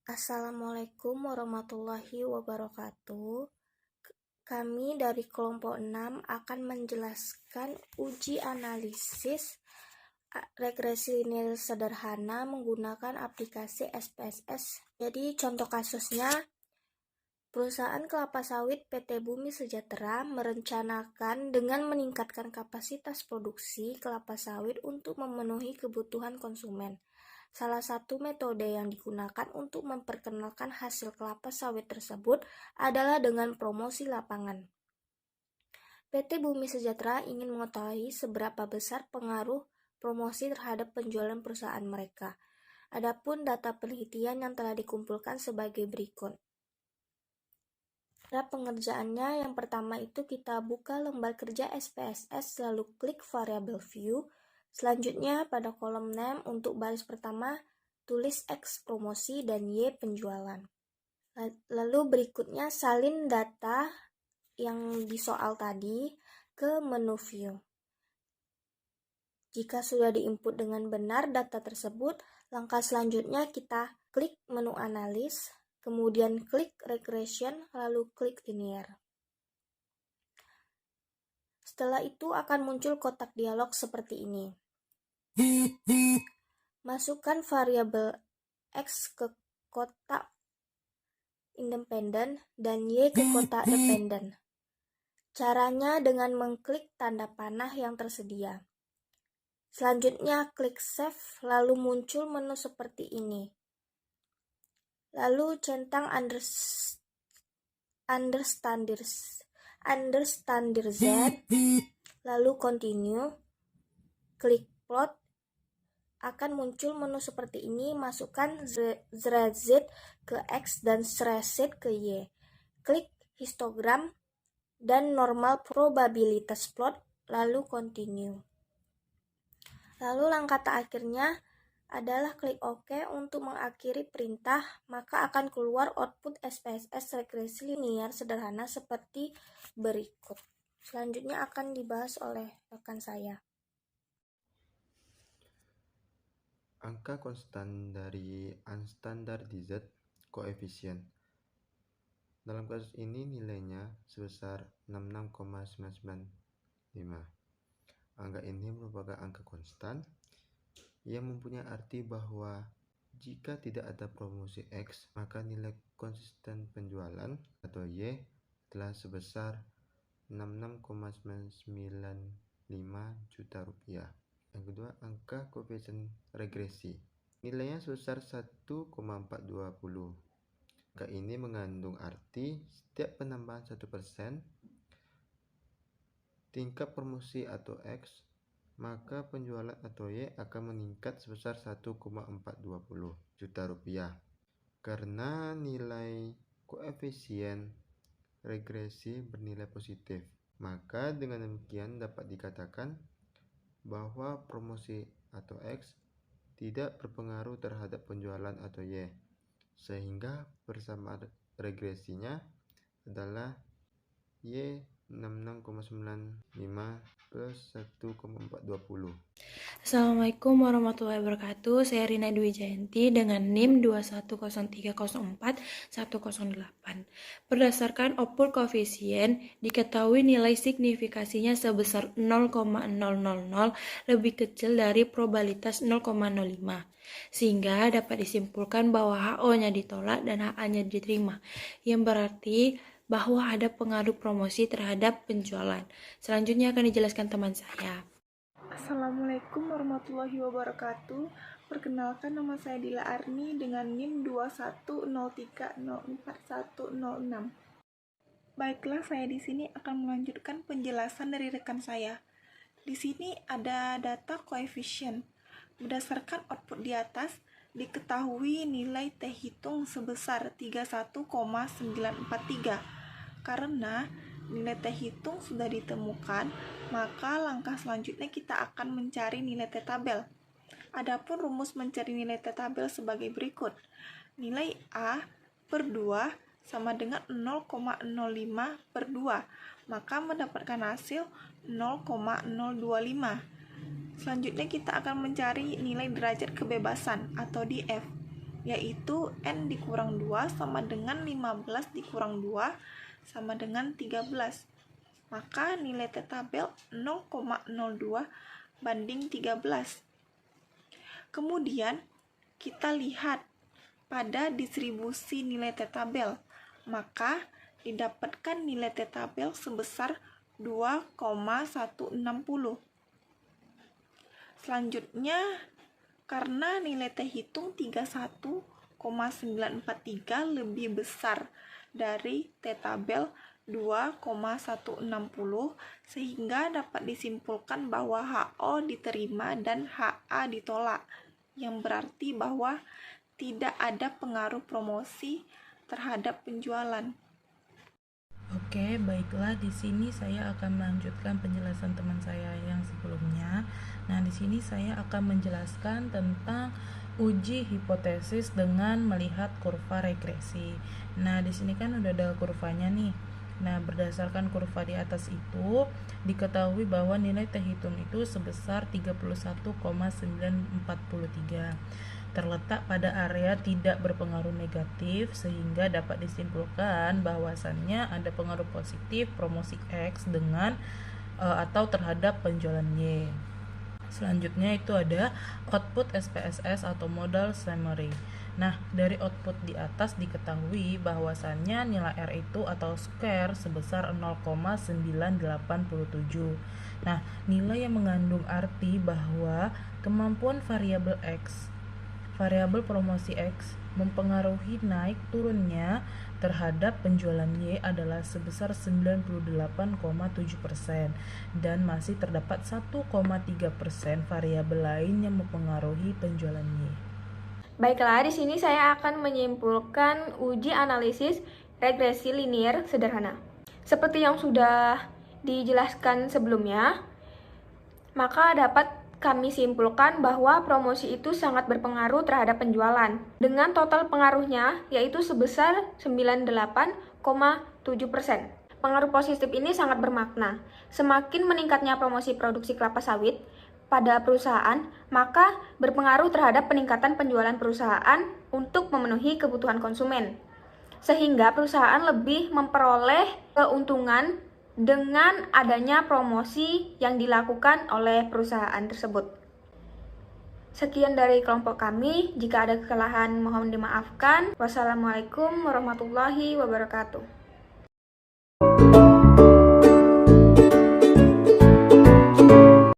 Assalamualaikum warahmatullahi wabarakatuh. Kami dari kelompok 6 akan menjelaskan uji analisis regresi linear sederhana menggunakan aplikasi SPSS. Jadi contoh kasusnya, perusahaan kelapa sawit PT Bumi Sejahtera merencanakan dengan meningkatkan kapasitas produksi kelapa sawit untuk memenuhi kebutuhan konsumen. Salah satu metode yang digunakan untuk memperkenalkan hasil kelapa sawit tersebut adalah dengan promosi lapangan. PT Bumi Sejahtera ingin mengetahui seberapa besar pengaruh promosi terhadap penjualan perusahaan mereka. Adapun data penelitian yang telah dikumpulkan sebagai berikut. Cara pengerjaannya yang pertama itu kita buka lembar kerja SPSS lalu klik variable view. Selanjutnya pada kolom name untuk baris pertama tulis X promosi dan Y penjualan. Lalu berikutnya salin data yang di soal tadi ke menu view. Jika sudah diinput dengan benar data tersebut, langkah selanjutnya kita klik menu analis, kemudian klik regression, lalu klik linear. Setelah itu akan muncul kotak dialog seperti ini. Masukkan variabel X ke kotak independen dan Y ke kotak dependen. Caranya dengan mengklik tanda panah yang tersedia. Selanjutnya klik save, lalu muncul menu seperti ini. Lalu centang understandard Z, lalu continue, klik plot, akan muncul menu seperti ini. Masukkan Z ke X dan Z ke Y. Klik histogram dan normal probabilitas plot, lalu continue. Lalu langkah terakhirnya adalah klik OK untuk mengakhiri perintah, maka akan keluar output SPSS regresi linear sederhana seperti berikut. Selanjutnya akan dibahas oleh rekan saya. Angka konstan dari unstandardized coefficient. Dalam kasus ini nilainya sebesar 66,995. Angka ini merupakan angka konstan yang mempunyai arti bahwa jika tidak ada promosi X, maka nilai konsisten penjualan atau Y telah sebesar 66,995 juta rupiah. Yang kedua, angka koefisien regresi. Nilainya sebesar 1,420. Angka ini mengandung arti setiap penambahan 1% tingkat promosi atau X, maka penjualan atau Y akan meningkat sebesar 1,420 juta rupiah. Karena nilai koefisien regresi bernilai positif, maka dengan demikian dapat dikatakan bahwa promosi atau X tidak berpengaruh terhadap penjualan atau Y, sehingga persamaan regresinya adalah Y 66,95 plus 1,420. Assalamualaikum warahmatullahi wabarakatuh. Saya Rina Dwi Jayanti dengan NIM 210304108. Berdasarkan output koefisien, diketahui nilai signifikasinya sebesar 0,000 lebih kecil dari probabilitas 0,05. Sehingga dapat disimpulkan bahwa HO-nya ditolak dan HA-nya diterima, yang berarti bahwa ada pengaruh promosi terhadap penjualan. Selanjutnya akan dijelaskan teman saya. Assalamualaikum warahmatullahi wabarakatuh. Perkenalkan, nama saya Dila Arni dengan NIM 210304106. Baiklah, saya di sini akan melanjutkan penjelasan dari rekan saya. Di sini ada data koefisien. Berdasarkan output di atas, diketahui nilai T hitung sebesar 31,943. Karena nilai T hitung sudah ditemukan, maka langkah selanjutnya kita akan mencari nilai T tabel. Adapun rumus mencari nilai T tabel sebagai berikut. Nilai A per 2 sama dengan 0,05 per 2, maka mendapatkan hasil 0,025. Selanjutnya kita akan mencari nilai derajat kebebasan atau DF. yaitu N dikurang 2 sama dengan 15 dikurang 2 sama dengan 13. Maka nilai T tabel 0,02 banding 13. Kemudian kita lihat pada distribusi nilai T tabel, maka didapatkan nilai T tabel sebesar 2,160. Selanjutnya, karena nilai T hitung 31,943 lebih besar dari T tabel 2,160, sehingga dapat disimpulkan bahwa HO diterima dan HA ditolak, yang berarti bahwa tidak ada pengaruh promosi terhadap penjualan. Oke, baiklah, di sini saya akan melanjutkan penjelasan teman saya yang sebelumnya. Nah, di sini saya akan menjelaskan tentang uji hipotesis dengan melihat kurva regresi. Nah, di sini kan udah ada kurvanya nih. Nah, berdasarkan kurva di atas itu, diketahui bahwa nilai T hitung itu sebesar 31,943. Terletak pada area tidak berpengaruh negatif, sehingga dapat disimpulkan bahwasannya ada pengaruh positif promosi X dengan atau terhadap penjualan Y. Selanjutnya itu ada output SPSS atau modal summary. Nah, dari output di atas diketahui bahwasannya nilai R itu atau square sebesar 0,987. Nah, nilai yang mengandung arti bahwa kemampuan variabel X, variabel promosi X, mempengaruhi naik turunnya terhadap penjualan Y adalah sebesar 98,7%, dan masih terdapat 1,3% variabel lain yang mempengaruhi penjualan Y. Baiklah, di sini saya akan menyimpulkan uji analisis regresi linier sederhana. Seperti yang sudah dijelaskan sebelumnya, maka dapat kami simpulkan bahwa promosi itu sangat berpengaruh terhadap penjualan, dengan total pengaruhnya yaitu sebesar 98,7%. Pengaruh positif ini sangat bermakna. Semakin meningkatnya promosi produksi kelapa sawit pada perusahaan, maka berpengaruh terhadap peningkatan penjualan perusahaan untuk memenuhi kebutuhan konsumen, sehingga perusahaan lebih memperoleh keuntungan dengan adanya promosi yang dilakukan oleh perusahaan tersebut. Sekian dari kelompok kami. Jika ada kesalahan mohon dimaafkan. Wassalamualaikum warahmatullahi wabarakatuh.